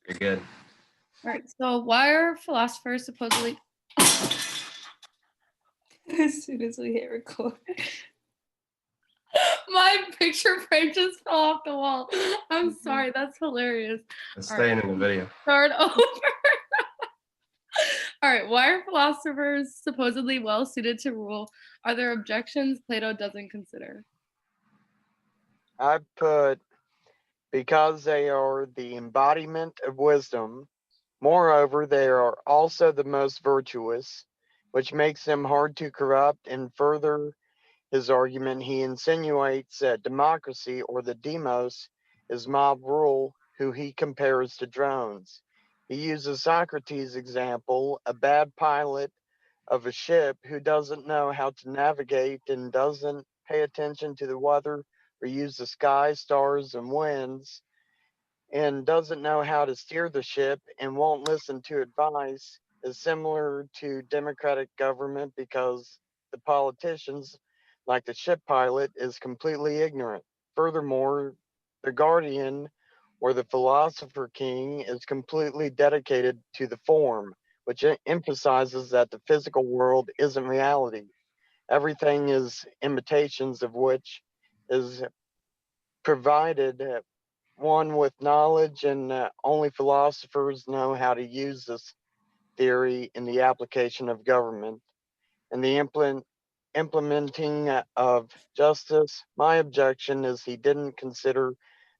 You're good. All right. So why are philosophers supposedly as soon as we hit record? My picture frame just fell off the wall. I'm sorry. That's hilarious. It's All staying right. in the video. Start over. All right. Why are philosophers supposedly well suited to rule? Are there objections Plato doesn't consider? I put because they are the embodiment of wisdom. Moreover, they are also the most virtuous, which makes them hard to corrupt. And further his argument, he insinuates that democracy, or the demos, is mob rule, who he compares to drones. He uses Socrates' example, a bad pilot of a ship who doesn't know how to navigate and doesn't pay attention to the weather or use the sky, stars, and winds, and doesn't know how to steer the ship and won't listen to advice, is similar to democratic government because the politicians, like the ship pilot, is completely ignorant. Furthermore, the guardian or the philosopher king is completely dedicated to the form, which emphasizes that the physical world isn't reality. Everything is imitations of which is provided one with knowledge, and only philosophers know how to use this theory in the application of government and the implementing of justice. My objection is he didn't consider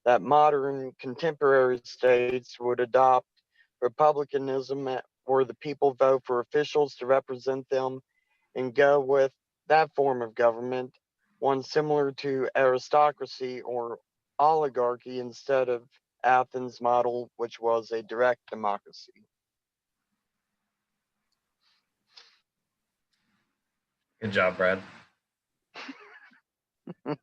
that modern contemporary states would adopt republicanism, where the people vote for officials to represent them, and go with that form of government, one similar to aristocracy or oligarchy instead of Athens' model, which was a direct democracy. Good job, Brad. Does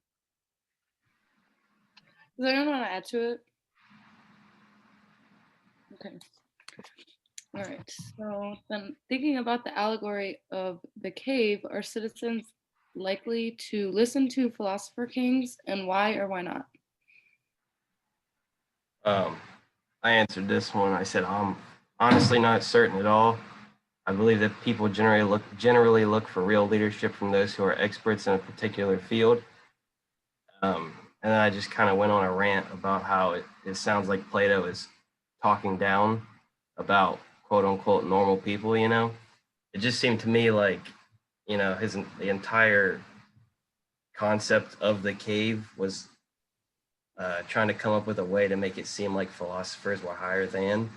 anyone want to add to it? Okay. All right. So then thinking about the allegory of the cave, are citizens likely to listen to philosopher kings, and why or why not? I answered this one. I said I'm honestly not certain at all. I believe that people generally look for real leadership from those who are experts in a particular field. And then I just kind of went on a rant about how it sounds like Plato is talking down about quote unquote normal people, you know? It just seemed to me like, you know, the entire concept of the cave was trying to come up with a way to make it seem like philosophers were higher than.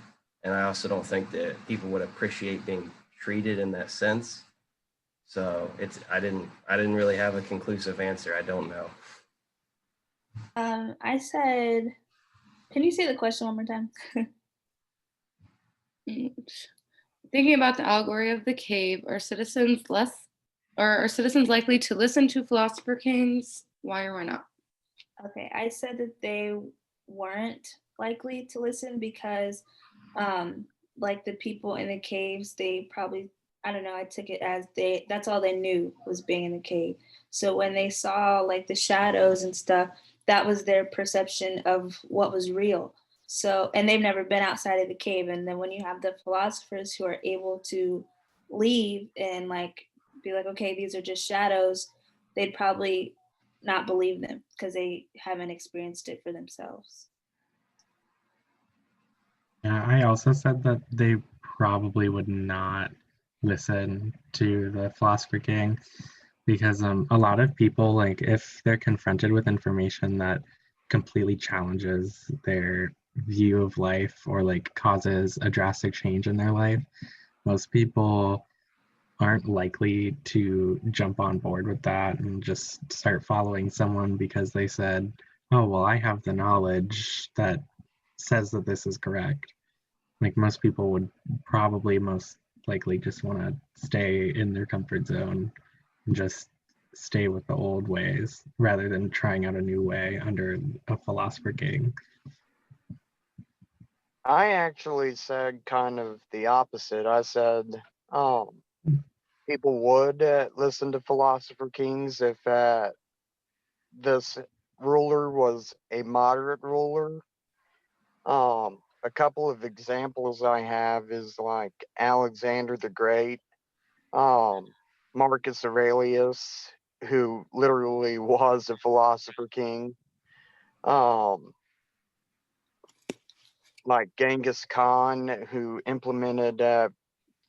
And I also don't think that people would appreciate being treated in that sense. So I didn't really have a conclusive answer. I don't know. I said, can you say the question one more time? Thinking about the allegory of the cave, are citizens likely to listen to philosopher kings? Why or why not? Okay, I said that they weren't likely to listen because like the people in the caves, they probably, I don't know, I took it as that's all they knew was being in the cave. So when they saw like the shadows and stuff, that was their perception of what was real. So, and they've never been outside of the cave. And then when you have the philosophers who are able to leave and like be like, okay, these are just shadows, they'd probably not believe them because they haven't experienced it for themselves. Yeah, I also said that they probably would not listen to the philosopher king because a lot of people, like, if they're confronted with information that completely challenges their view of life or like causes a drastic change in their life, most people aren't likely to jump on board with that and just start following someone because they said, oh, well, I have the knowledge that says that this is correct. Like most people would probably most likely just want to stay in their comfort zone and just stay with the old ways rather than trying out a new way under a philosopher king. I actually said kind of the opposite. I said people would listen to philosopher kings if this ruler was a moderate ruler. a couple of examples I have is like Alexander the Great, Marcus Aurelius, who literally was a philosopher king, um, like Genghis Khan, who implemented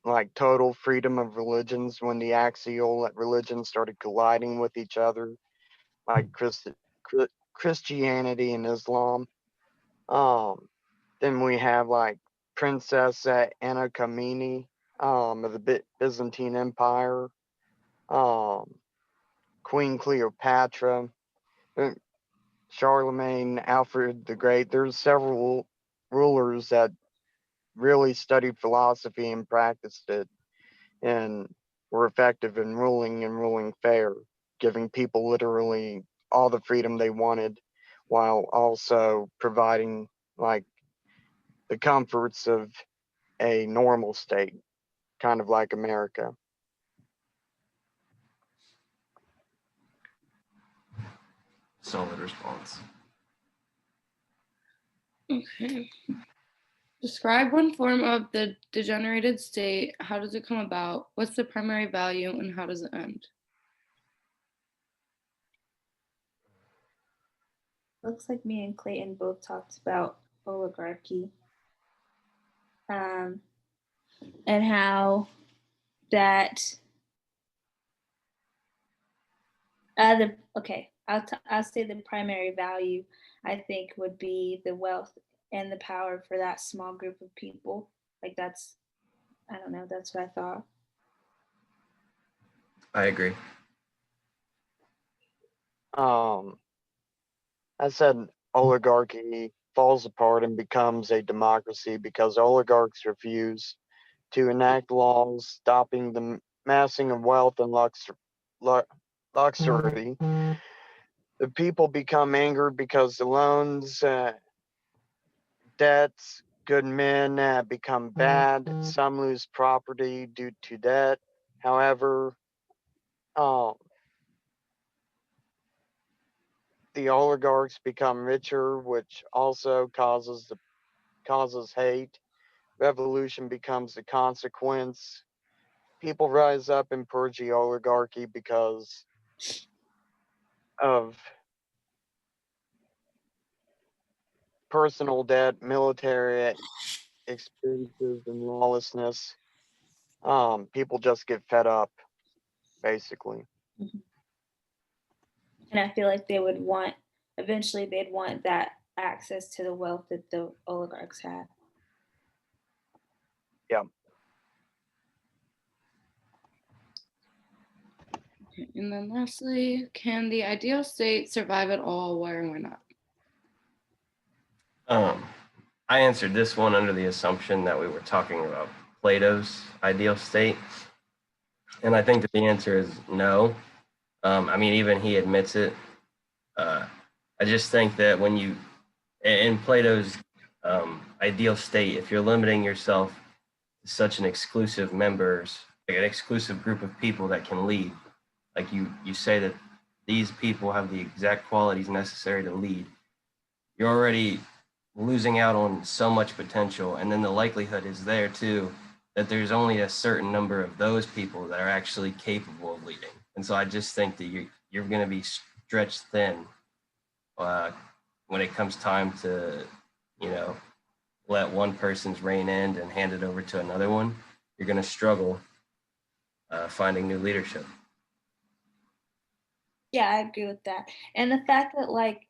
like total freedom of religions when the axial religions started colliding with each other, like Christianity and Islam. Um, then we have like Princess Anna Kamini of the Byzantine Empire, um, Queen Cleopatra, uh, Charlemagne, Alfred the Great. There's several rulers that really studied philosophy and practiced it and were effective in ruling and ruling fair, giving people literally all the freedom they wanted while also providing like the comforts of a normal state, kind of like America. Solid response. Okay. Describe one form of the degenerated state. How does it come about? What's the primary value and how does it end? Looks like me and Clayton both talked about oligarchy, and how that I'll say the primary value I think would be the wealth and the power for that small group of people. Like that's, I don't know, that's what I thought. I agree. I said oligarchy falls apart and becomes a democracy because oligarchs refuse to enact laws stopping the massing of wealth and luxury. The people become angered because the loans, debts, good men become bad. Some lose property due to debt. However, um, the oligarchs become richer, which also causes hate. Revolution becomes the consequence. People rise up and purge the oligarchy because of personal debt, military expenses, and lawlessness. People just get fed up, basically. And I feel like they would want, eventually they'd want that access to the wealth that the oligarchs have. Yeah. Okay, and then lastly, can the ideal state survive at all? Why or why not? I answered this one under the assumption that we were talking about Plato's ideal state. And I think that the answer is no. I mean, even he admits it. I just think that when you, in Plato's ideal state, if you're limiting yourself to such an exclusive members, like an exclusive group of people that can lead, like you say that these people have the exact qualities necessary to lead, you're already losing out on so much potential. And then the likelihood is there too that there's only a certain number of those people that are actually capable of leading. And so I just think that you're going to be stretched thin when it comes time to, you know, let one person's reign end and hand it over to another one. You're going to struggle finding new leadership. Yeah, I agree with that. And the fact that like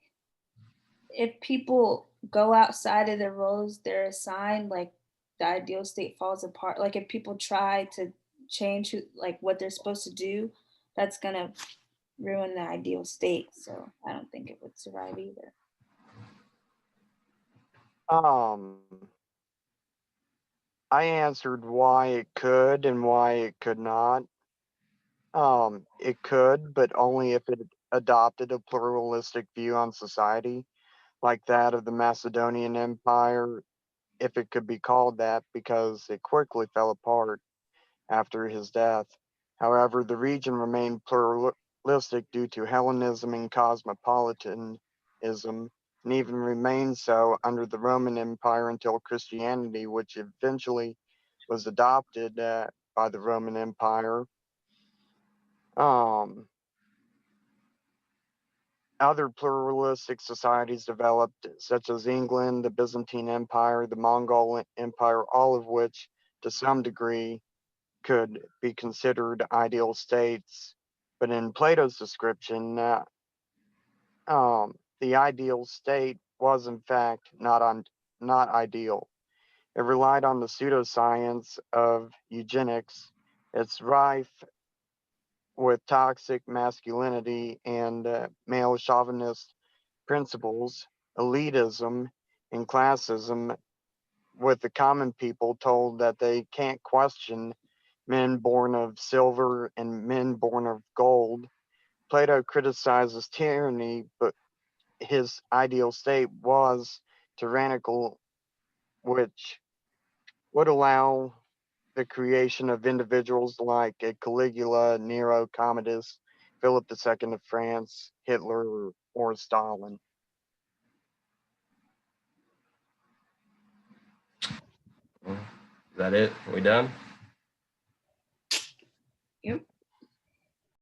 if people go outside of the roles they're assigned, like the ideal state falls apart. Like if people try to change who, like what they're supposed to do, that's gonna ruin the ideal state. So I don't think it would survive either. Um, I answered why it could and why it could not. It could, but only if it adopted a pluralistic view on society, like that of the Macedonian Empire, if it could be called that, because it quickly fell apart after his death. However, the region remained pluralistic due to Hellenism and cosmopolitanism, and even remained so under the Roman Empire until Christianity, which eventually was adopted by the Roman Empire. Other pluralistic societies developed, such as England, the Byzantine Empire, the Mongol Empire, all of which, to some degree, could be considered ideal states. But in Plato's description, the ideal state was in fact not ideal. It relied on the pseudoscience of eugenics. It's rife with toxic masculinity and male chauvinist principles, elitism, and classism, with the common people told that they can't question men born of silver and men born of gold. Plato criticizes tyranny, but his ideal state was tyrannical, which would allow the creation of individuals like Caligula, Nero, Commodus, Philip II of France, Hitler, or Stalin. Is that it? We done?